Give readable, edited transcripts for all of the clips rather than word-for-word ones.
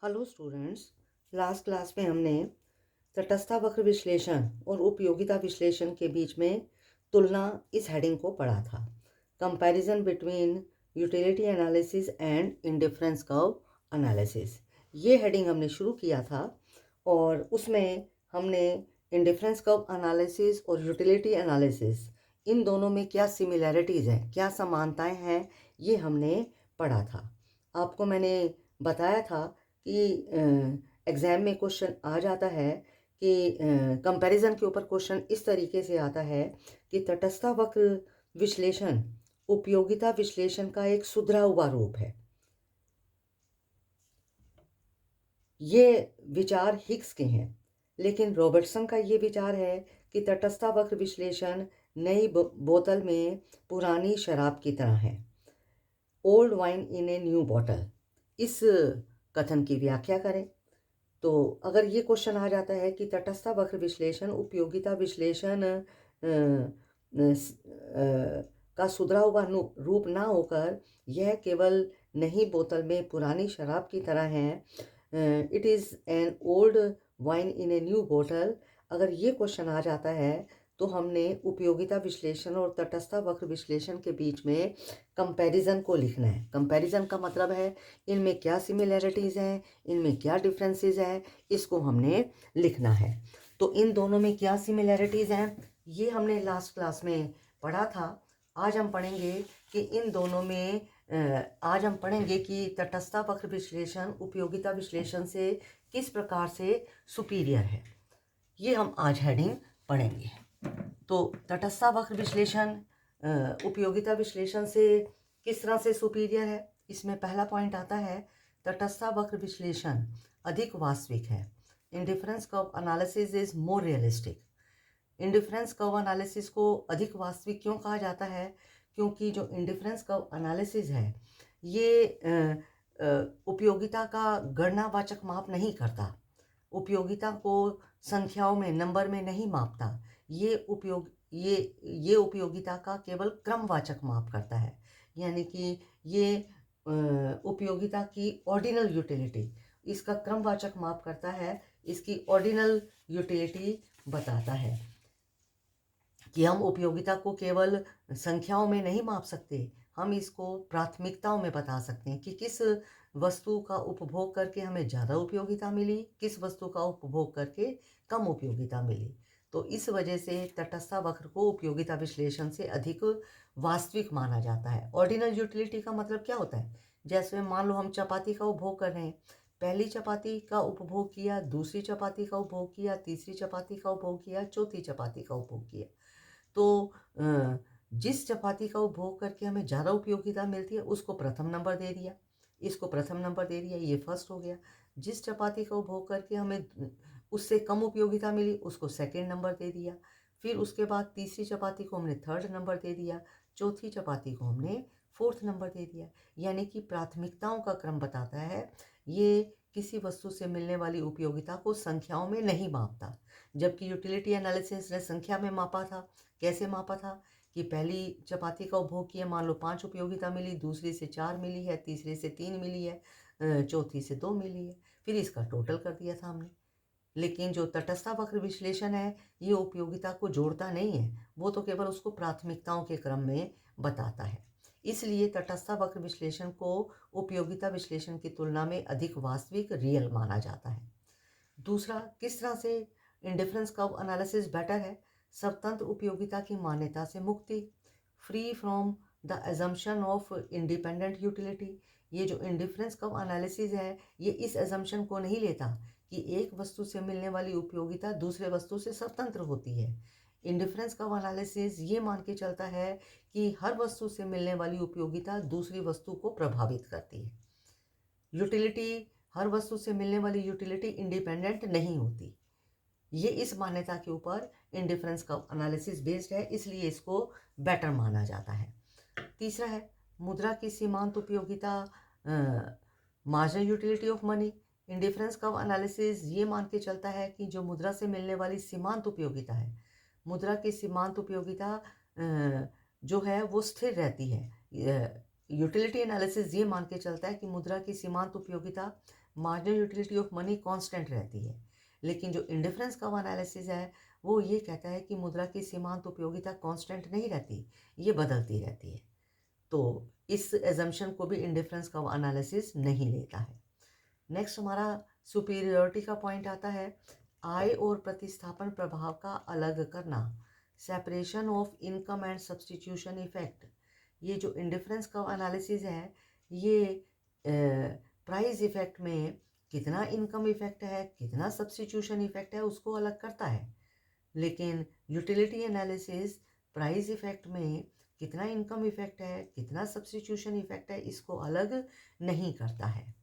Hello students. Last class में हमने तटस्थता वक्र विश्लेषण और उपयोगिता विश्लेषण के बीच में तुलना इस हेडिंग को पढ़ा था। Comparison between utility analysis and indifference curve analysis, ये हेडिंग हमने शुरू किया था और उसमें हमने इंडिफरेंस कर्व एनालिसिस और यूटिलिटी एनालिसिस, इन दोनों में क्या सिमिलैरिटीज़ हैं, क्या समानताएं हैं, ये हमने पढ़ा था। आपको मैंने बताया था कि एग्ज़ाम में क्वेश्चन आ जाता है कि कंपैरिजन के ऊपर क्वेश्चन इस तरीके से आता है कि तटस्थता वक्र विश्लेषण उपयोगिता विश्लेषण का एक सुधरा हुआ रूप है। ये विचार हिग्स के हैं, लेकिन रॉबर्टसन का ये विचार है कि तटस्थता वक्र विश्लेषण नई बोतल में पुरानी शराब की तरह है, old wine in a new bottle. इस कथन की व्याख्या करें तो अगर ये क्वेश्चन आ जाता है कि तटस्थता वक्र विश्लेषण उपयोगिता विश्लेषण का सुधरा हुआ रूप ना होकर यह केवल नई बोतल में पुरानी शराब की तरह है, it is an old wine in a new बोतल, अगर ये क्वेश्चन आ जाता है तो हमने उपयोगिता विश्लेषण और तटस्थता वक्र विश्लेषण के बीच में कंपैरिजन को लिखना है। कंपैरिजन का मतलब है इनमें क्या सिमिलैरिटीज़ हैं, इनमें क्या डिफरेंसेस हैं, इसको हमने लिखना है। तो इन दोनों में क्या सिमिलैरिटीज़ हैं, ये हमने लास्ट क्लास में पढ़ा था। आज हम पढ़ेंगे कि इन दोनों में आज हम पढ़ेंगे कि तटस्थता वक्र विश्लेषण उपयोगिता विश्लेषण से किस प्रकार से सुपीरियर है। ये हम आज हेडिंग पढ़ेंगे। तो तटस्थता वक्र विश्लेषण उपयोगिता विश्लेषण से किस तरह से सुपीरियर है, इसमें पहला पॉइंट आता है तटस्थता वक्र विश्लेषण अधिक वास्तविक है। Indifference curve analysis is more realistic. Indifference curve analysis को अधिक वास्तविक क्यों कहा जाता है? क्योंकि जो इंडिफरेंस कर्व एनालिसिस है ये उपयोगिता का गणनावाचक माप नहीं करता, उपयोगिता को संख्याओं में, नंबर में नहीं मापता। ये उपयोगिता का केवल क्रमवाचक माप करता है, यानी कि ये उपयोगिता की ऑर्डिनल यूटिलिटी, इसका क्रमवाचक माप करता है, इसकी ऑर्डिनल यूटिलिटी बताता है कि हम उपयोगिता को केवल संख्याओं में नहीं माप सकते, हम इसको प्राथमिकताओं में बता सकते हैं कि किस वस्तु का उपभोग करके हमें ज़्यादा उपयोगिता मिली, किस वस्तु का उपभोग करके कम उपयोगिता मिली। तो इस वजह से तटस्थता वक्र को उपयोगिता विश्लेषण से अधिक वास्तविक माना जाता है। ऑर्डिनल यूटिलिटी का मतलब क्या होता है? जैसे मान लो हम चपाती का उपभोग कर रहे हैं, पहली चपाती का उपभोग किया, दूसरी चपाती का उपभोग किया, तीसरी चपाती का उपभोग किया, चौथी चपाती का उपभोग किया। तो जिस चपाती का उपभोग करके हमें ज़्यादा उपयोगिता मिलती है उसको प्रथम नंबर दे दिया, इसको प्रथम नंबर दे दिया, ये फर्स्ट हो गया। जिस चपाती का उपभोग करके हमें उससे कम उपयोगिता मिली उसको सेकंड नंबर दे दिया। फिर उसके बाद तीसरी चपाती को हमने थर्ड नंबर दे दिया, चौथी चपाती को हमने फोर्थ नंबर दे दिया। यानी कि प्राथमिकताओं का क्रम बताता है, ये किसी वस्तु से मिलने वाली उपयोगिता को संख्याओं में नहीं मापता। जबकि यूटिलिटी एनालिसिस ने संख्या में मापा था। कैसे मापा था कि पहली चपाती का उपभोग किया, मान लो 5 उपयोगिता मिली, दूसरी से 4 मिली है, तीसरे से 3 मिली है, चौथी से 2 मिली है, फिर इसका टोटल कर दिया था हमने। लेकिन जो तटस्थता वक्र विश्लेषण है ये उपयोगिता को जोड़ता नहीं है, वो तो केवल उसको प्राथमिकताओं के क्रम में बताता है। इसलिए तटस्थता वक्र विश्लेषण को उपयोगिता विश्लेषण की तुलना में अधिक वास्तविक, रियल माना जाता है। दूसरा, किस तरह से इंडिफरेंस कर्व एनालिसिस बेटर है? स्वतंत्र उपयोगिता की मान्यता से मुक्ति, free from the assumption of independent utility. ये जो इंडिफरेंस कर्व एनालिसिस है ये इस एजम्पशन को नहीं लेता कि एक वस्तु से मिलने वाली उपयोगिता दूसरे वस्तु से स्वतंत्र होती है। इंडिफरेंस कर्व एनालिसिस ये मान के चलता है कि हर वस्तु से मिलने वाली उपयोगिता दूसरी वस्तु को प्रभावित करती है। यूटिलिटी, हर वस्तु से मिलने वाली यूटिलिटी इंडिपेंडेंट नहीं होती। ये इस मान्यता के ऊपर इंडिफरेंस का एनालिसिस बेस्ड है, इसलिए इसको बेटर माना जाता है। तीसरा है मुद्रा की सीमांत उपयोगिता, marginal utility of money. Indifference curve analysis ये मान के चलता है कि जो मुद्रा से मिलने वाली सीमांत उपयोगिता है, मुद्रा की सीमांत उपयोगिता जो है वो स्थिर रहती है। यूटिलिटी एनालिसिस ये मान के चलता है कि मुद्रा की सीमांत उपयोगिता marginal utility of money constant रहती है। लेकिन जो इंडिफरेंस कर्व एनालिसिस है वो ये कहता है कि मुद्रा की सीमांत उपयोगिता कांस्टेंट नहीं रहती, ये बदलती रहती है। तो इस एजम्पशन को भी इंडिफरेंस कर्व एनालिसिस नहीं लेता है। नेक्स्ट हमारा सुपीरियरिटी का पॉइंट आता है, आय और प्रतिस्थापन प्रभाव का अलग करना, separation of income and substitution effect. ये जो इंडिफरेंस कर्व एनालिसिस है ये प्राइस इफेक्ट में कितना इनकम इफेक्ट है, कितना सब्सटीट्यूशन इफेक्ट है उसको अलग करता है। लेकिन यूटिलिटी एनालिसिस प्राइस इफेक्ट में कितना इनकम इफेक्ट है, कितना सब्सटीट्यूशन इफेक्ट है, इसको अलग नहीं करता है।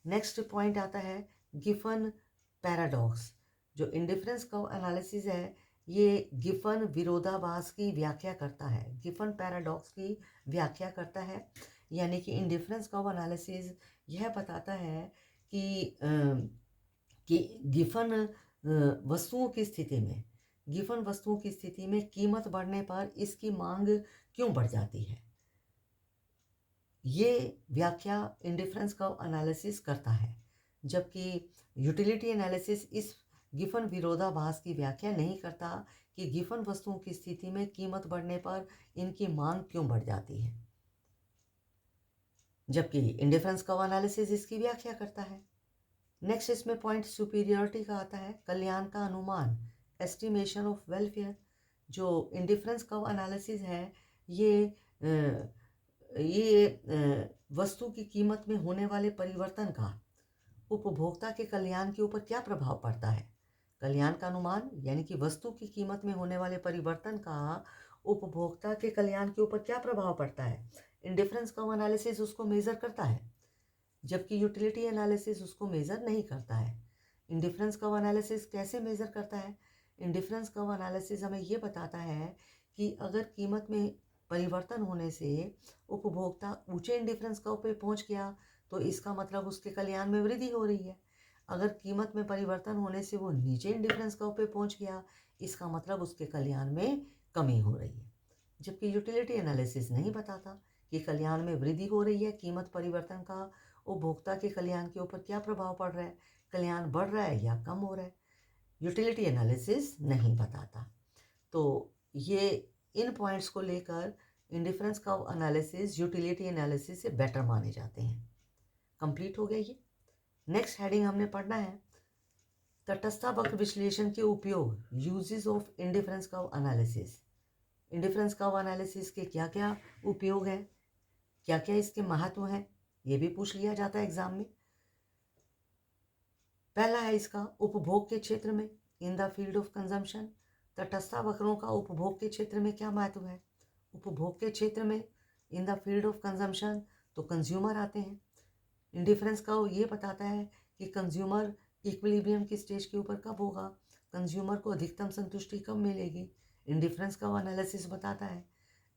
नेक्स्ट पॉइंट आता है गिफन पैराडॉक्स। जो इंडिफरेंस कर्व एनालिसिस है ये गिफन विरोधाभास की व्याख्या करता है, गिफन पैराडॉक्स की व्याख्या करता है। यानी कि इंडिफरेंस कर्व एनालिसिस यह बताता है कि गिफन वस्तुओं की स्थिति में, गिफन वस्तुओं की स्थिति में कीमत बढ़ने पर इसकी मांग क्यों बढ़ जाती है, ये व्याख्या इंडिफरेंस कर्व एनालिसिस करता है। जबकि यूटिलिटी एनालिसिस इस गिफन विरोधाभास की व्याख्या नहीं करता कि गिफन वस्तुओं की स्थिति में कीमत बढ़ने पर इनकी मांग क्यों बढ़ जाती है, जबकि इंडिफरेंस कर्व एनालिसिस इसकी व्याख्या करता है। नेक्स्ट इसमें पॉइंट सुपीरियरिटी का आता है, कल्याण का अनुमान, एस्टिमेशन ऑफ वेलफेयर। जो इंडिफरेंस कर्व एनालिसिस है ये वस्तु की कीमत में होने वाले परिवर्तन का उपभोक्ता के कल्याण के ऊपर क्या प्रभाव पड़ता है। कल्याण का अनुमान यानी कि वस्तु की कीमत में होने वाले परिवर्तन का उपभोक्ता के कल्याण के ऊपर क्या प्रभाव पड़ता है, इंडिफरेंस कर्व एनालिसिस उसको मेजर करता है, जबकि यूटिलिटी एनालिसिस उसको मेजर नहीं करता है। इंडिफरेंस कर्व एनालिसिस कैसे मेजर करता है, इंडिफरेंस कर्व एनालिसिस हमें ये बताता है कि अगर कीमत में परिवर्तन होने से उपभोक्ता ऊंचे इंडिफरेंस कर्व पे पहुंच गया तो इसका मतलब उसके कल्याण में वृद्धि हो रही है। अगर कीमत में परिवर्तन होने से वो नीचे इंडिफरेंस कर्व पे पहुंच गया, इसका मतलब उसके कल्याण में कमी हो रही है। जबकि यूटिलिटी एनालिसिस नहीं बताता कि कल्याण में वृद्धि हो रही है, कीमत परिवर्तन का उपभोक्ता के कल्याण के ऊपर क्या प्रभाव पड़ रहा है, कल्याण बढ़ रहा है या कम हो रहा है, यूटिलिटी एनालिसिस नहीं बताता। तो ये इन पॉइंट्स को लेकर indifference curve analysis utility analysis से बेटर माने जाते हैं। कंप्लीट हो गया ये। नेक्स्ट हेडिंग हमने पढ़ना है तटस्था वक्र विश्लेषण के उपयोग, uses of indifference curve analysis. Indifference curve analysis के क्या क्या उपयोग हैं, क्या क्या इसके महत्व हैं, ये भी पूछ लिया जाता है एग्जाम में। पहला है इसका उपभोग के क्षेत्र में, in the field of consumption. तटस्था वक्रों का उपभोग के क्षेत्र में क्या महत्व है, उपभोग के क्षेत्र में in the field of consumption तो कंज्यूमर आते हैं। इंडिफरेंस कर्व ये बताता है कि कंज्यूमर इक्विलिब्रियम की स्टेज के ऊपर कब होगा, कंज्यूमर को अधिकतम संतुष्टि कब मिलेगी, इंडिफरेंस कर्व एनालिसिस बताता है।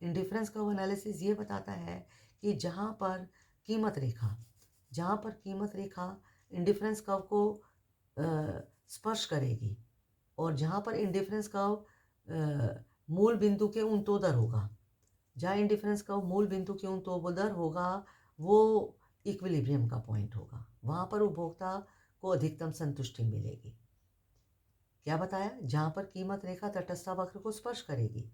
इंडिफरेंस कर्व एनालिसिस ये बताता है कि जहाँ पर कीमत रेखा इंडिफरेंस कर्व को स्पर्श करेगी और जहाँ पर इंडिफरेंस कर्व मूल बिंदु के उन्तोदर होगा, जहाँ इंडिफरेंस कर्व मूल बिंदु के उन्तोदर होगा वो इक्विलिब्रियम का पॉइंट होगा, वहाँ पर उपभोक्ता को अधिकतम संतुष्टि मिलेगी। क्या बताया, जहाँ पर कीमत रेखा तटस्था वक्र को स्पर्श करेगी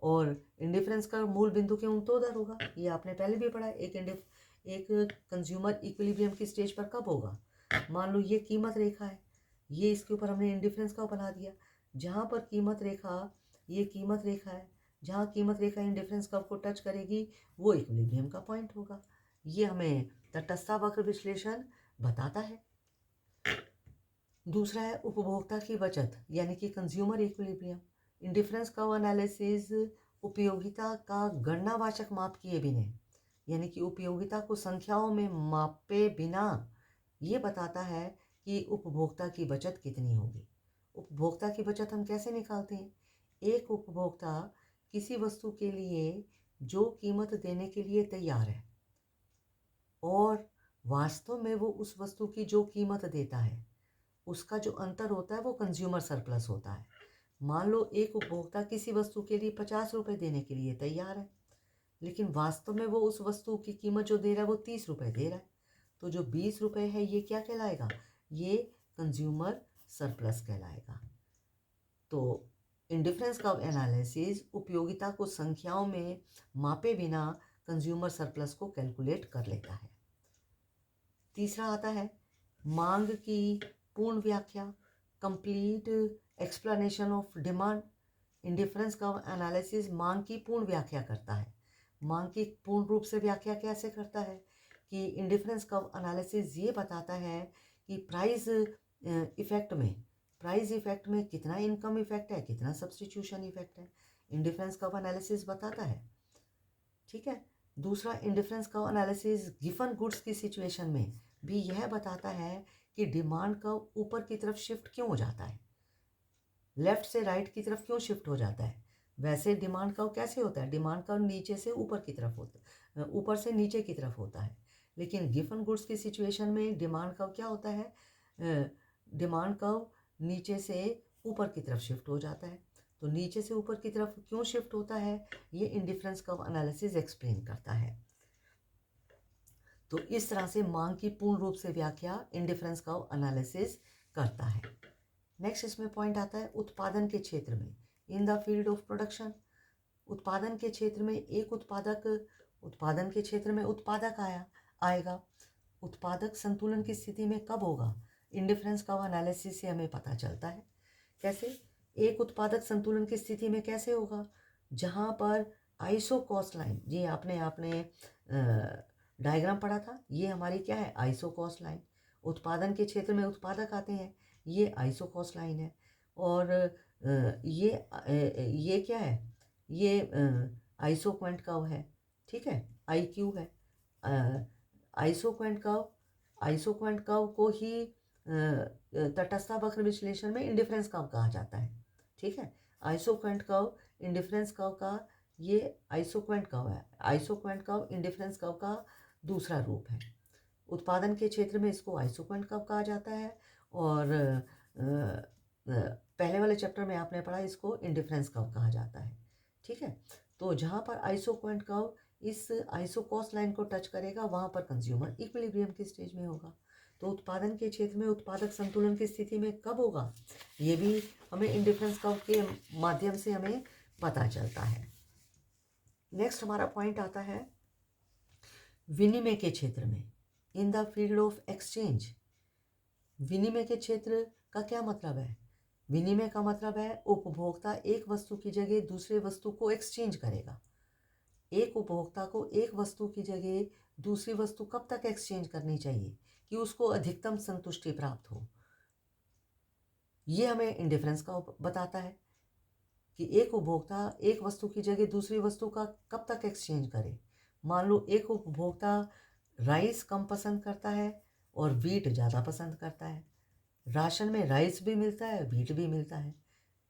और इंडिफरेंस कर्व मूल बिंदु के उन्तोदर होगा। ये आपने पहले भी पढ़ा है। एक कंज्यूमर इक्विलिब्रियम की स्टेज पर कब होगा, मान लो ये कीमत रेखा है, ये इसके ऊपर हमने इंडिफरेंस कर्व बना दिया, जहाँ पर कीमत रेखा, ये कीमत रेखा है, जहाँ कीमत रेखा इंडिफरेंस कर्व को टच करेगी वो इक्विलिब्रियम का पॉइंट होगा। ये हमें तटस्था वक्र विश्लेषण बताता है। दूसरा है उपभोक्ता की बचत यानी कि consumer equilibrium. Indifference curve analysis उपयोगिता का गणनावाचक माप किए बिना यानी कि उपयोगिता को संख्याओं में मापे बिना ये बताता है कि उपभोक्ता की बचत कितनी होगी। उपभोक्ता की बचत हम कैसे निकालते हैं, एक उपभोक्ता किसी वस्तु के लिए जो कीमत देने के लिए तैयार है और वास्तव में वो उस वस्तु की जो कीमत देता है उसका जो अंतर होता है वो कंज्यूमर सरप्लस होता है। मान लो एक उपभोक्ता किसी वस्तु के लिए 50 रुपये देने के लिए तैयार है, लेकिन वास्तव में वो उस वस्तु की कीमत जो दे रहा है वो 30 रुपये दे रहा है, तो जो 20 रुपये है ये क्या कहलाएगा, ये कंज्यूमर सरप्लस कहलाएगा। तो इंडिफरेंस कर्व एनालिसिस उपयोगिता को संख्याओं में मापे बिना कंज्यूमर सरप्लस को कैलकुलेट कर लेता है। तीसरा आता है मांग की पूर्ण व्याख्या, complete explanation of demand. Indifference curve analysis मांग की पूर्ण व्याख्या करता है। मांग की पूर्ण रूप से व्याख्या कैसे करता है कि इंडिफरेंस कर्व एनालिसिस ये बताता है कि प्राइस इफेक्ट में कितना इनकम इफेक्ट है, कितना सब्स्टिट्यूशन इफेक्ट है, इंडिफरेंस कर्व एनालिसिस बताता है। ठीक है। दूसरा, indifference curve analysis given goods की सिचुएशन में भी यह बताता है कि डिमांड कर्व ऊपर की तरफ शिफ्ट क्यों हो जाता है, लेफ्ट से राइट की तरफ क्यों शिफ्ट हो जाता है। वैसे डिमांड कर्व कैसे होता है, डिमांड कर्व नीचे से ऊपर की तरफ होता है, ऊपर से नीचे की तरफ होता है। लेकिन गिवन गुड्स की सिचुएशन में डिमांड कर्व क्या होता है, डिमांड कर्व नीचे से ऊपर की तरफ शिफ्ट हो जाता है। तो नीचे से ऊपर की तरफ क्यों शिफ्ट होता है, ये इंडिफरेंस कर्व एनालिसिस एक्सप्लेन करता है। तो इस तरह से मांग की पूर्ण रूप से व्याख्या इंडिफरेंस कर्व एनालिसिस करता है। नेक्स्ट इसमें पॉइंट आता है उत्पादन के क्षेत्र में, in the field of production. उत्पादन के क्षेत्र में उत्पादन के क्षेत्र में उत्पादक आएगा। उत्पादक संतुलन की स्थिति में कब होगा, इंडिफरेंस कर्व एनालिसिस से हमें पता चलता है। कैसे, एक उत्पादक संतुलन की स्थिति में कैसे होगा, जहाँ पर आइसो कॉस्ट लाइन, ये आपने डायग्राम पढ़ा था, ये हमारी क्या है, आइसो कॉस्ट लाइन। उत्पादन के क्षेत्र में उत्पादक आते हैं, ये आइसो कॉस्ट लाइन है। और ये क्या है, ये आइसोक्वेंट कर्व है। ठीक है, आई क्यू है। आइसोक्वेंट कर्व को ही तटस्थ वक्र विश्लेषण में इंडिफरेंस कर्व कहा जाता है। ठीक है, आइसोक्वेंट कर्व इंडिफरेंस कर्व का, ये आइसोक्वेंट कर्व है। आइसोक्वेंट कर्व इंडिफरेंस कर्व का दूसरा रूप है। उत्पादन के क्षेत्र में इसको आइसोक्वेंट कर्व कहा जाता है, और पहले वाले चैप्टर में आपने पढ़ा, इसको इंडिफरेंस कर्व कहा जाता है। ठीक है, तो जहाँ पर आइसोक्वेंट कर्व इस आइसोकॉस्ट लाइन को टच करेगा, वहाँ पर कंज्यूमर इक्विलिब्रियम की स्टेज में होगा। तो उत्पादन के क्षेत्र में उत्पादक संतुलन की स्थिति में कब होगा, ये भी हमें इंडिफरेंस कर्व के माध्यम से हमें पता चलता है। नेक्स्ट हमारा पॉइंट आता है विनिमय के क्षेत्र में, in the field of exchange. विनिमय के क्षेत्र का क्या मतलब है, विनिमय का मतलब है उपभोक्ता एक वस्तु की जगह दूसरे वस्तु को एक्सचेंज करेगा। एक उपभोक्ता को एक वस्तु की जगह दूसरी वस्तु कब तक एक्सचेंज करनी चाहिए कि उसको अधिकतम संतुष्टि प्राप्त हो, ये हमें इंडिफरेंस का बताता है कि एक उपभोक्ता एक वस्तु की जगह दूसरी वस्तु का कब तक एक्सचेंज करे। मान लो एक उपभोक्ता राइस कम पसंद करता है और वीट ज़्यादा पसंद करता है। राशन में राइस भी मिलता है, वीट भी मिलता है।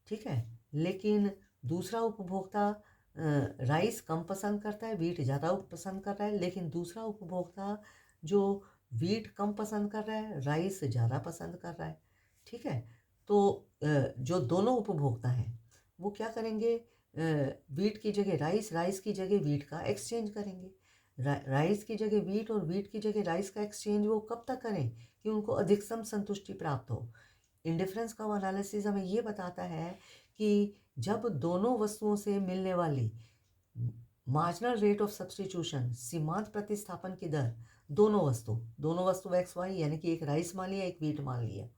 ठीक है, लेकिन दूसरा उपभोक्ता राइस कम पसंद करता है, वीट ज़्यादा पसंद कर रहा है, लेकिन दूसरा उपभोक्ता जो वीट कम पसंद कर रहा है, राइस ज़्यादा पसंद कर रहा है। ठीक है, तो जो दोनों उपभोक्ता हैं वो क्या करेंगे, वीट की जगह राइस की जगह वीट का एक्सचेंज करेंगे। राइस की जगह वीट और वीट की जगह राइस का एक्सचेंज वो कब तक करें कि उनको अधिकतम संतुष्टि प्राप्त हो। इंडिफरेंस कर्व एनालिसिस हमें ये बताता है कि जब दोनों वस्तुओं से मिलने वाली मार्जिनल रेट ऑफ सब्स्टिट्यूशन, सीमांत प्रतिस्थापन की दर, दोनों वस्तु एक्स वाई, यानी कि एक राइस मान लिया एक वीट मान लिया,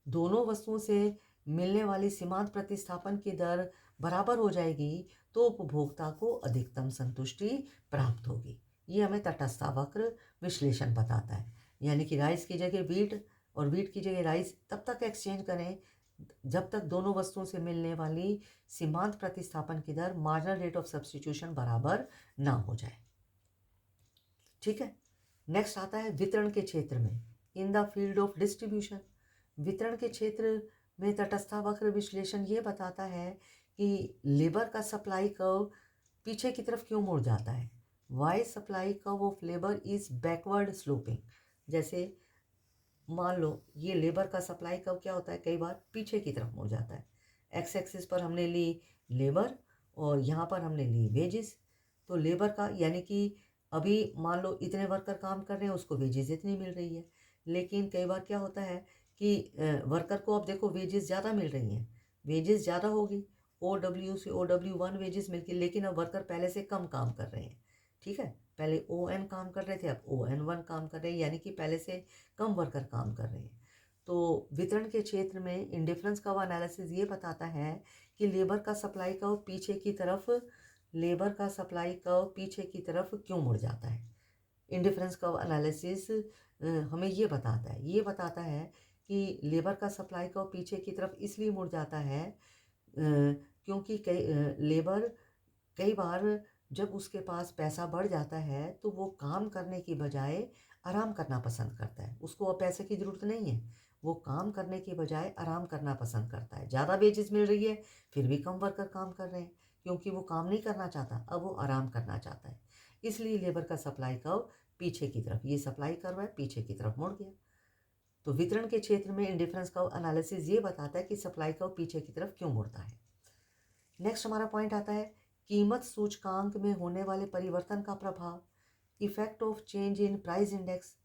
दोनों वस्तुओं से मिलने वाली सीमांत प्रतिस्थापन की दर बराबर हो जाएगी तो उपभोक्ता को अधिकतम संतुष्टि प्राप्त होगी। ये हमें तटस्थ वक्र विश्लेषण बताता है। यानी कि राइस की जगह वीट और वीट की जगह राइस तब तक एक्सचेंज करें जब तक दोनों वस्तुओं से मिलने वाली सीमांत प्रतिस्थापन की दर, मार्जिनल रेट ऑफ सब्स्टिट्यूशन, बराबर ना हो जाए। ठीक है, नेक्स्ट आता है वितरण के क्षेत्र में, in the field of distribution. वितरण के क्षेत्र में तटस्थ वक्र विश्लेषण ये बताता है कि लेबर का सप्लाई कर्व पीछे की तरफ क्यों मुड़ जाता है। Why supply curve of labour is backward sloping. जैसे मान लो ये लेबर का सप्लाई कर्व क्या होता है, कई बार पीछे की तरफ मुड़ जाता है। एक्स एक्सिस पर हमने ली लेबर और यहाँ पर हमने ली वेजेस। तो लेबर का यानी कि अभी मान लो इतने वर्कर काम कर रहे हैं, उसको वेजेस इतनी मिल रही है, लेकिन कई बार क्या होता है कि वर्कर को अब देखो वेजेस ज़्यादा मिल रही हैं, वेजेस ज़्यादा होगी, OW से OW1 वेजेस मिलती, लेकिन अब वर्कर पहले से कम काम कर रहे हैं, ठीक है, पहले ON काम कर रहे थे, अब ON1 काम कर रहे हैं, यानी कि पहले से कम वर्कर काम कर रहे हैं। तो वितरण के क्षेत्र में इंडिफरेंस कर्व एनालिसिस ये बताता है कि लेबर का सप्लाई कर्व पीछे की तरफ, लेबर का सप्लाई कर्व पीछे की तरफ क्यों मुड़ जाता है। इंडिफरेंस कर्व एनालिसिस हमें ये बताता है कि लेबर का सप्लाई कर्व पीछे की तरफ इसलिए मुड़ जाता है क्योंकि लेबर कई बार जब उसके पास पैसा बढ़ जाता है तो वो काम करने की बजाय आराम करना पसंद करता है, उसको अब पैसे की ज़रूरत नहीं है, वो काम करने की बजाय आराम करना पसंद करता है। ज़्यादा वेजेस मिल रही है, फिर भी कम वर्कर काम कर रहे हैं, क्योंकि वो काम नहीं करना चाहता, अब वो आराम करना चाहता है। इसलिए लेबर का सप्लाई कर्व पीछे की तरफ, ये सप्लाई कर्व है, पीछे की तरफ मुड़ गया। तो वितरण के क्षेत्र में इंडिफरेंस कर्व एनालिसिस ये बताता है कि सप्लाई कर्व पीछे की तरफ क्यों मुड़ता है। नेक्स्ट हमारा पॉइंट आता है कीमत सूचकांक में होने वाले परिवर्तन का प्रभाव, effect of change in price index.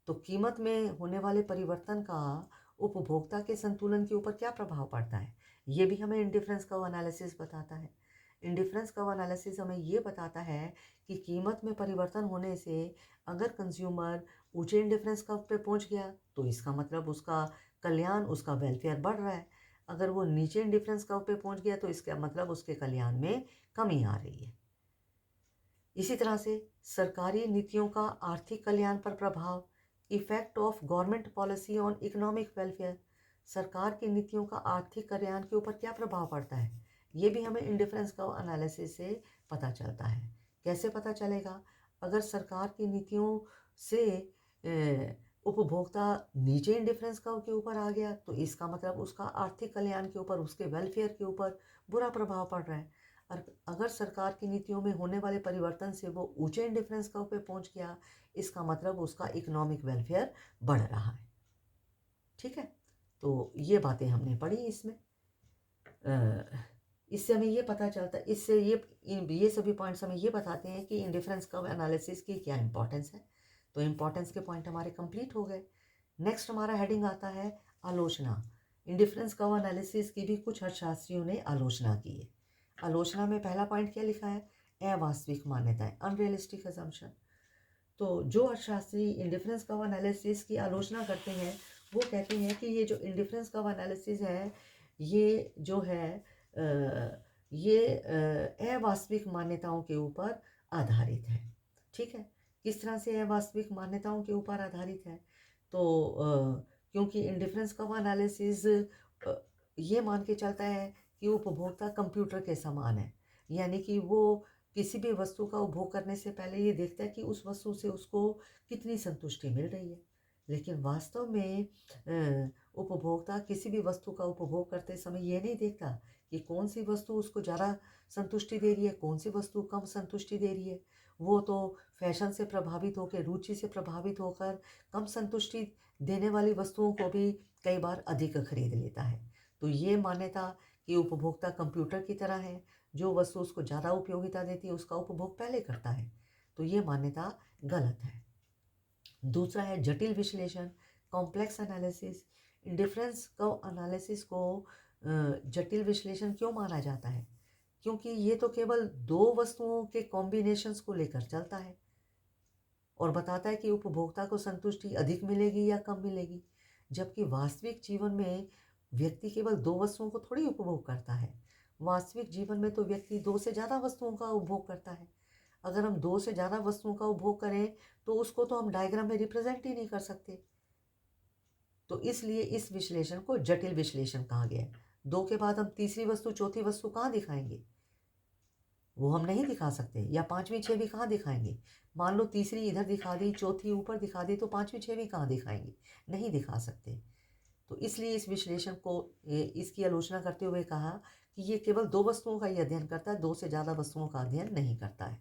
तो कीमत में होने वाले परिवर्तन का उपभोक्ता के संतुलन के ऊपर क्या प्रभाव पड़ता है, ये भी हमें इंडिफरेंस कर्व एनालिसिस बताता है। इंडिफरेंस कर्व एनालिसिस हमें ये बताता है कि कीमत में परिवर्तन होने से अगर कंज्यूमर ऊंचे इंडिफरेंस कर्व पे पहुंच गया तो इसका मतलब उसका कल्याण, उसका वेलफेयर बढ़ रहा है। अगर वो नीचे इंडिफरेंस कर्व पे पहुंच गया तो इसका मतलब उसके कल्याण में कमी आ रही है। इसी तरह से सरकारी नीतियों का आर्थिक कल्याण पर प्रभाव, effect of government policy on economic welfare. सरकार की नीतियों का आर्थिक कल्याण के ऊपर क्या प्रभाव पड़ता है, ये भी हमें इंडिफरेंस कर्व एनालिसिस से पता चलता है। कैसे पता चलेगा, अगर सरकार की नीतियों से उपभोक्ता नीचे इंडिफरेंस कर्व के ऊपर आ गया तो इसका मतलब उसका आर्थिक कल्याण के ऊपर, उसके वेलफेयर के ऊपर बुरा प्रभाव पड़ रहा है। और अगर सरकार की नीतियों में होने वाले परिवर्तन से वो ऊंचे इंडिफरेंस कर्व पे पहुंच गया, इसका मतलब उसका इकोनॉमिक वेलफेयर बढ़ रहा है। ठीक है, तो ये बातें हमने पढ़ी इसमें। इससे हमें ये पता चलता है, इससे ये सभी पॉइंट्स हमें ये बताते हैं कि इंडिफरेंस कर्व एनालिसिस की क्या इंपॉर्टेंस है। तो इंपॉर्टेंस के पॉइंट हमारे कंप्लीट हो गए। नेक्स्ट हमारा हेडिंग आता है आलोचना। इंडिफरेंस कर्व एनालिसिस की भी कुछ अर्थशास्त्रियों ने आलोचना की है। आलोचना में पहला पॉइंट क्या लिखा है, अवास्तविक मान्यताएं, अनरियलिस्टिक अजम्पशन। तो जो अर्थशास्त्री इंडिफरेंस कर्व एनालिसिस की आलोचना करते हैं वो कहते हैं कि ये जो इंडिफरेंस कर्व एनालिसिस है ये जो है ये अवास्तविक मान्यताओं के ऊपर आधारित है। ठीक है, किस तरह से अवास्तविक मान्यताओं के ऊपर आधारित है, तो क्योंकि इंडिफरेंस कर्व एनालिसिस ये मान के चलता है कि उपभोक्ता कंप्यूटर के समान है, यानी कि वो किसी भी वस्तु का उपभोग करने से पहले ये देखता है कि उस वस्तु से उसको कितनी संतुष्टि मिल रही है। लेकिन वास्तव में उपभोक्ता किसी भी वस्तु का उपभोग करते समय ये नहीं देखता कि कौन सी वस्तु उसको ज़्यादा संतुष्टि दे रही है, कौन सी वस्तु कम संतुष्टि दे रही है। वो तो फैशन से प्रभावित होकर, रुचि से प्रभावित होकर कम संतुष्टि देने वाली वस्तुओं को भी कई बार अधिक खरीद लेता है। तो ये मान्यता कि उपभोक्ता कंप्यूटर की तरह है, जो वस्तु उसको ज़्यादा उपयोगिता देती है उसका उपभोग पहले करता है, तो ये मान्यता गलत है। दूसरा है जटिल विश्लेषण, complex analysis. Indifference curve analysis को जटिल विश्लेषण क्यों माना जाता है, क्योंकि ये तो केवल दो वस्तुओं के कॉम्बिनेशंस को लेकर चलता है और बताता है कि उपभोक्ता को संतुष्टि अधिक मिलेगी या कम मिलेगी, जबकि वास्तविक जीवन में व्यक्ति केवल दो वस्तुओं को थोड़ी उपभोग करता है। वास्तविक जीवन में तो व्यक्ति दो से ज़्यादा वस्तुओं का उपभोग करता है। अगर हम दो से ज़्यादा वस्तुओं का उपभोग करें तो उसको तो हम डायग्राम में रिप्रेजेंट ही नहीं कर सकते। तो इसलिए इस विश्लेषण को जटिल विश्लेषण कहा गया है। दो के बाद हम तीसरी वस्तु, चौथी वस्तु कहाँ दिखाएंगे, वो हम नहीं दिखा सकते, या पांचवी छठवीं कहाँ दिखाएंगे। मान लो तीसरी इधर दिखा दी, चौथी ऊपर दिखा दी, तो पांचवी छठवीं कहाँ दिखाएंगे, नहीं दिखा सकते। तो इसलिए इस विश्लेषण को इसकी आलोचना करते हुए कहा कि ये केवल दो वस्तुओं का ही अध्ययन करता है, दो से ज़्यादा वस्तुओं का अध्ययन नहीं करता है।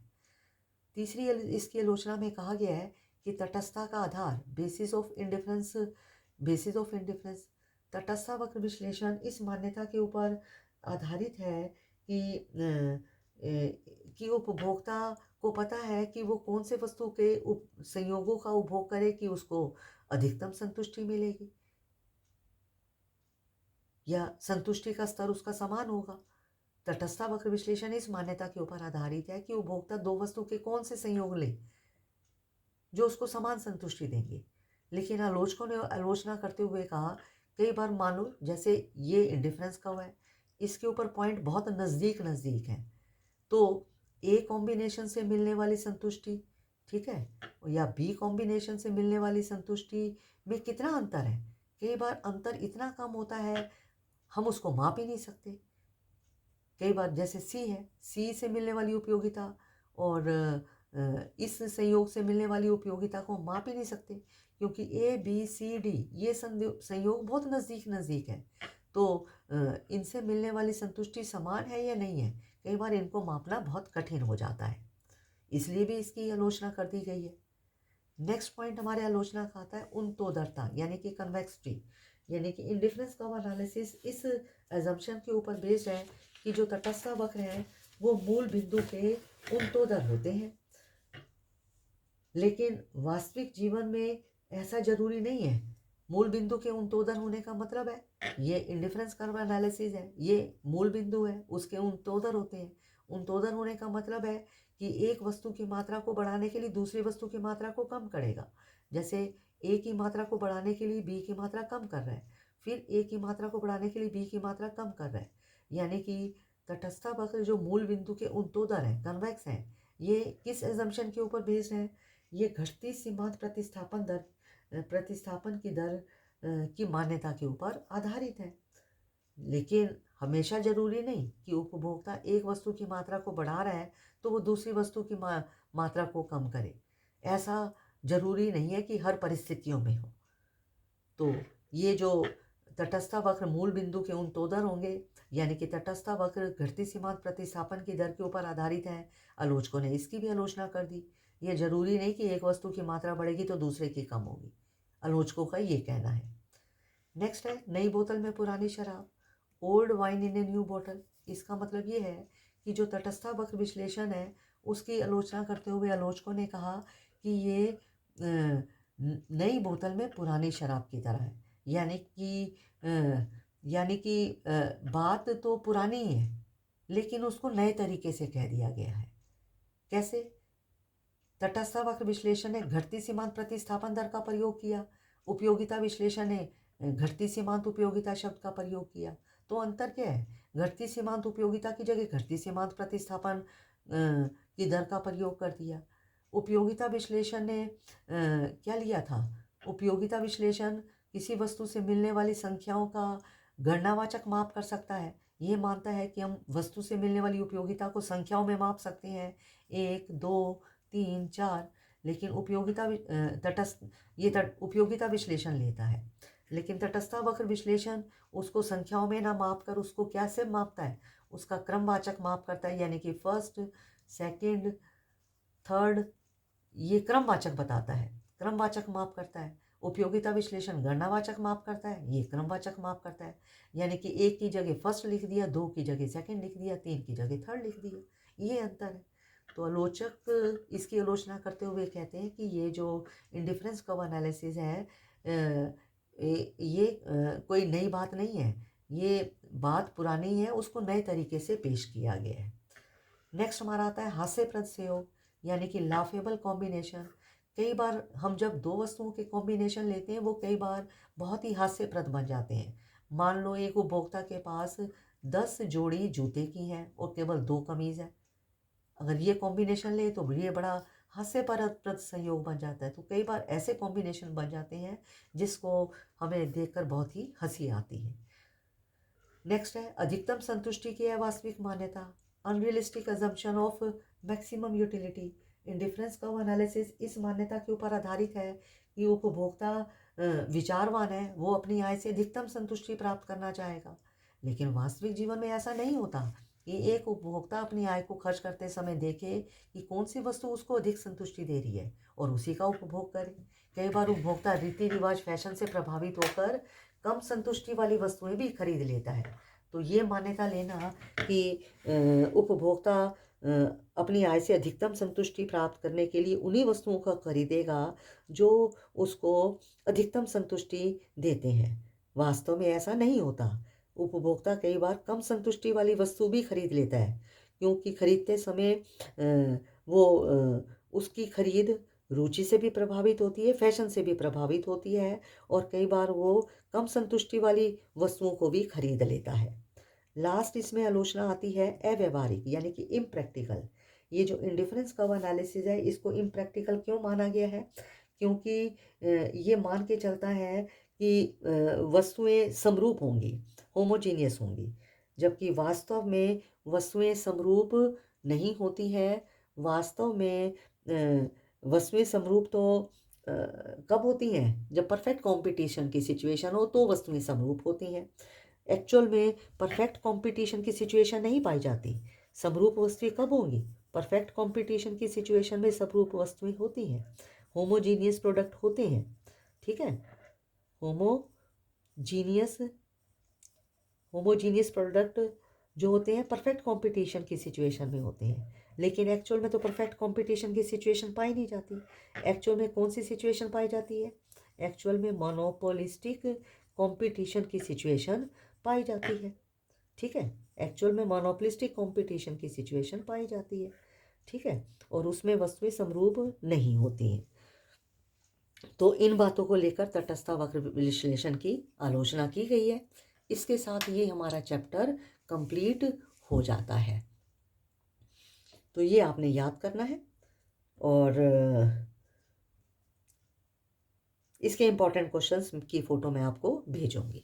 तीसरी इसकी आलोचना में कहा गया है कि तटस्थता का आधार, बेसिस ऑफ इंडिफरेंस, तटस्थता वक्र विश्लेषण इस मान्यता के ऊपर आधारित है कि उपभोक्ता को पता है कि वो कौन से वस्तु के संयोगों का उपभोग करे कि उसको अधिकतम संतुष्टि मिलेगी या संतुष्टि का स्तर उसका समान होगा। तटस्था वक्र विश्लेषण इस मान्यता के ऊपर आधारित है कि उपभोक्ता दो वस्तु के कौन से संयोग ले जो उसको समान संतुष्टि देंगे। लेकिन आलोचकों ने आलोचना करते हुए कहा, कई बार मान लो जैसे ये इंडिफरेंस कर्व है, इसके ऊपर पॉइंट बहुत नज़दीक नज़दीक हैं, तो ए कॉम्बिनेशन से मिलने वाली संतुष्टि, ठीक है, या बी कॉम्बिनेशन से मिलने वाली संतुष्टि में कितना अंतर है। कई बार अंतर इतना कम होता है हम उसको माप ही नहीं सकते। कई बार जैसे सी है, सी से मिलने वाली उपयोगिता और इस संयोग से मिलने वाली उपयोगिता को माप ही नहीं सकते क्योंकि ए बी सी डी ये संयोग बहुत नज़दीक नज़दीक है। तो इनसे मिलने वाली संतुष्टि समान है या नहीं है, कई बार इनको मापना बहुत कठिन हो जाता है, इसलिए भी इसकी आलोचना कर दी गई है। नेक्स्ट पॉइंट हमारे आलोचना का आता है उनतोदरता यानी कि कन्वेक्सिटी, यानी कि इंडिफरेंस कर्व एनालिसिस इस एजम्पशन के ऊपर बेस्ड है कि जो तटस्थ वक्र है वो मूल बिंदु के उनतोदर होते हैं। लेकिन वास्तविक जीवन में ऐसा जरूरी नहीं है। मूल बिंदु के उनतोदर होने का मतलब है ये इंडिफरेंस कर्व एनालिसिस है, ये मूल बिंदु है उसके उनतोदर होते हैं। उनतोदर होने का मतलब है कि एक वस्तु की मात्रा को बढ़ाने के लिए दूसरी वस्तु की मात्रा को कम करेगा। जैसे ए की मात्रा को बढ़ाने के लिए बी की मात्रा कम कर रहा है, फिर ए की मात्रा को बढ़ाने के लिए बी की मात्रा कम कर रहा है। यानी कि तटस्थ वक्र जो मूल बिंदु के उनतोदर हैं, कन्वेक्स हैं, ये किस एजम्पशन के ऊपर बेस्ड है, ये घटती सीमांत प्रतिस्थापन की दर की मान्यता के ऊपर आधारित है। लेकिन हमेशा जरूरी नहीं कि उपभोक्ता एक वस्तु की मात्रा को बढ़ा रहा है तो वो दूसरी वस्तु की मात्रा को कम करे। ऐसा जरूरी नहीं है कि हर परिस्थितियों में हो। तो ये जो तटस्थ वक्र मूल बिंदु के उनतोदर होंगे यानी कि तटस्थ वक्र घटती सीमांत प्रतिस्थापन की दर के ऊपर आधारित है। आलोचकों ने इसकी भी आलोचना कर दी। ये जरूरी नहीं कि एक वस्तु की मात्रा बढ़ेगी तो दूसरे की कम होगी, आलोचकों का ये कहना है। नेक्स्ट है नई बोतल में पुरानी शराब, old wine in a new बोतल। इसका मतलब ये है कि जो तटस्थ वक्र विश्लेषण है उसकी आलोचना करते हुए आलोचकों ने कहा कि ये नई बोतल में पुरानी शराब की तरह है। यानी कि बात तो पुरानी है लेकिन उसको नए तरीके से कह दिया गया है। कैसे? तटस्थ वक्र विश्लेषण ने घटती सीमांत प्रतिस्थापन दर का प्रयोग किया, उपयोगिता विश्लेषण ने घटती सीमांत उपयोगिता शब्द का प्रयोग किया। तो अंतर क्या है? घटती सीमांत उपयोगिता की जगह घटती सीमांत प्रतिस्थापन की दर का प्रयोग कर दिया। उपयोगिता विश्लेषण ने क्या लिया था? उपयोगिता विश्लेषण किसी वस्तु से मिलने वाली संख्याओं का गणनावाचक माप कर सकता है। ये मानता है कि हम वस्तु से मिलने वाली उपयोगिता को संख्याओं में माप सकते हैं, 1, 2, 3, 4। लेकिन उपयोगिता विश्लेषण लेता है, लेकिन तटस्थ वक्र विश्लेषण उसको संख्याओं में ना माप कर उसको क्या से मापता है? उसका क्रमवाचक माप करता है, यानी कि फर्स्ट, सेकंड, थर्ड, ये क्रमवाचक बताता है, क्रमवाचक माप करता है। उपयोगिता विश्लेषण गणनावाचक माप करता है, ये क्रमवाचक माप करता है। यानी कि 1 की जगह फर्स्ट लिख दिया, 2 की जगह सेकंड लिख दिया, 3 की जगह थर्ड लिख दिया, ये अंतर है। तो आलोचक इसकी आलोचना करते हुए कहते हैं कि ये जो इंडिफरेंस कर्व एनालिसिस है ये कोई नई बात नहीं है, ये बात पुरानी है, उसको नए तरीके से पेश किया गया है। नेक्स्ट हमारा आता है हास्यप्रद संयोग यानी कि लाफेबल कॉम्बिनेशन। कई बार हम जब दो वस्तुओं के कॉम्बिनेशन लेते हैं वो कई बार बहुत ही हास्यप्रद बन जाते हैं। मान लो एक उपभोक्ता के पास 10 जोड़ी जूते की हैं और केवल 2 कमीज़ है। अगर ये कॉम्बिनेशन ले तो ये बड़ा हास्यप्रद संयोग बन जाता है। तो कई बार ऐसे कॉम्बिनेशन बन जाते हैं जिसको हमें देखकर बहुत ही हंसी आती है। नेक्स्ट है अधिकतम संतुष्टि की अवास्तविक मान्यता, unrealistic assumption of maximum utility. Indifference curve analysis इस मान्यता के ऊपर आधारित है कि उपभोक्ता विचारवान है, वो अपनी आय से अधिकतम संतुष्टि प्राप्त करना चाहेगा। लेकिन वास्तविक जीवन में ऐसा नहीं होता कि एक उपभोक्ता अपनी आय को खर्च करते समय देखे कि कौन सी वस्तु उसको अधिक संतुष्टि दे रही है और उसी का उपभोग करे। कई बार उपभोक्ता रीति रिवाज फैशन से प्रभावित होकर कम संतुष्टि वाली वस्तुएं भी खरीद लेता है। तो ये मान्यता लेना कि उपभोक्ता अपनी आय से अधिकतम संतुष्टि प्राप्त करने के लिए उन्हीं वस्तुओं का खरीदेगा जो उसको अधिकतम संतुष्टि देते हैं। वास्तव में ऐसा नहीं होता। उपभोक्ता कई बार कम संतुष्टि वाली वस्तु भी खरीद लेता है, क्योंकि खरीदते समय वो उसकी खरीद रुचि से भी प्रभावित होती है, फैशन से भी प्रभावित होती है, और कई बार वो कम संतुष्टि वाली वस्तुओं को भी खरीद लेता है। लास्ट इसमें आलोचना आती है अव्यवहारिक, यानी कि इम्प्रैक्टिकल। ये जो इंडिफरेंस कर्व एनालिसिस है, इसको इम्प्रैक्टिकल क्यों माना गया है? क्योंकि ये मान के चलता है कि वस्तुएं समरूप होंगी, होमोजीनियस होंगी, जबकि वास्तव में वस्तुएं समरूप नहीं होती हैं। वास्तव में वस्तुएं समरूप तो कब होती हैं? जब परफेक्ट कंपटीशन की सिचुएशन हो तो वस्तुएं समरूप होती हैं। एक्चुअल में परफेक्ट कंपटीशन की सिचुएशन नहीं पाई जाती। समरूप वस्तुएं कब होंगी? परफेक्ट कंपटीशन की सिचुएशन में समरूप वस्तुएं होती हैं, होमोजीनियस प्रोडक्ट होते हैं। ठीक है, होमोजीनियस प्रोडक्ट जो होते हैं परफेक्ट कंपटीशन की सिचुएशन में होते हैं, लेकिन एक्चुअल में तो परफेक्ट कंपटीशन की सिचुएशन पाई नहीं जाती। एक्चुअल में कौन सी सिचुएशन पाई जाती है? एक्चुअल में मोनोपोलिस्टिक कंपटीशन की सिचुएशन पाई जाती है। ठीक है, एक्चुअल में मोनोपोलिस्टिक कंपटीशन की सिचुएशन पाई जाती है। ठीक है, और उसमें वस्तुएं समरूप नहीं होती हैं। तो इन बातों को लेकर तटस्थ वक्र विश्लेषण की आलोचना की गई है। इसके साथ ये हमारा चैप्टर कंप्लीट हो जाता है। तो ये आपने याद करना है, और इसके इम्पोर्टेंट क्वेश्चंस की फ़ोटो मैं आपको भेजूंगी।